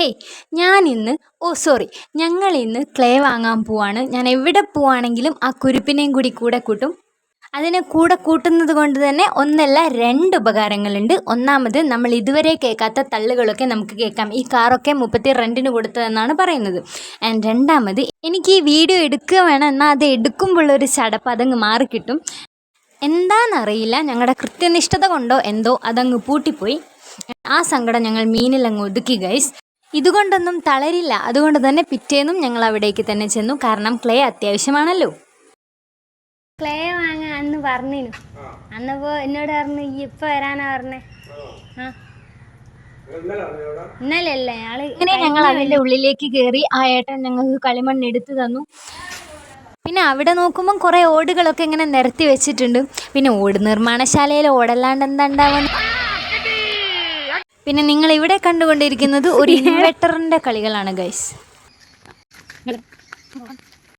Hey ഞങ്ങൾ ഇന്ന് clay വാങ്ങാൻ പോവാണ്. ഞാൻ എവിടെ പോവാണെങ്കിലും ആ കുരുപ്പിനെയും കൂടെ കൂട്ടും. അതിനെ കൂടെ കൂട്ടുന്നത് കൊണ്ട് തന്നെ ഒന്നല്ല രണ്ട് ഉപകാരങ്ങളുണ്ട്. ഒന്നാമത്, നമ്മൾ ഇതുവരെ കേൾക്കാത്ത തള്ളുകളൊക്കെ നമുക്ക് കേൾക്കാം. ഈ കാറൊക്കെ 30 റെൻറ്റിന് കൊടുത്തതെന്നാണ് പറയുന്നത്. ആൻഡ് രണ്ടാമത്, എനിക്ക് ഈ വീഡിയോ എടുക്കുക വേണം, എന്നാൽ അത് എടുക്കുമ്പോഴുള്ളൊരു ചടപ്പ് അതങ്ങ് മാറിക്കിട്ടും. എന്താണെന്നറിയില്ല, ഞങ്ങളുടെ കൃത്യനിഷ്ഠത കൊണ്ടോ എന്തോ അതങ്ങ് പൂട്ടിപ്പോയി. ആ സങ്കടം ഞങ്ങൾ മീനിലങ്ങ് ഒതുക്കി ഗൈസ്. ഇതുകൊണ്ടൊന്നും തളരില്ല. അതുകൊണ്ട് തന്നെ പിറ്റേന്നും ഞങ്ങൾ അവിടേക്ക് തന്നെ ചെന്നു. കാരണം ക്ലേ അത്യാവശ്യമാണല്ലോ. ക്ലേ വാങ്ങാൻ അന്ന് പറഞ്ഞിനു. അന്നപ്പോ എന്നോട് പറഞ്ഞു ഈ ഇപ്പൊ വരാനാ പറഞ്ഞേ. ഇന്നലല്ലേ ഇങ്ങനെ ഞങ്ങൾ അതിൻ്റെ ഉള്ളിലേക്ക് കയറി. ആ ഏട്ടൻ ഞങ്ങൾക്ക് കളിമണ്ണ് എടുത്തു തന്നു. പിന്നെ അവിടെ നോക്കുമ്പം കുറേ ഓടുകളൊക്കെ ഇങ്ങനെ നിരത്തി വെച്ചിട്ടുണ്ട്. പിന്നെ ഓട് നിർമ്മാണശാലയിൽ ഓടല്ലാണ്ട് എന്താ ഉണ്ടാവുക. പിന്നെ നിങ്ങൾ ഇവിടെ കണ്ടുകൊണ്ടിരിക്കുന്നത് ഒരു ഇൻവെർട്ടറിൻ്റെ കളികളാണ് ഗൈസ്.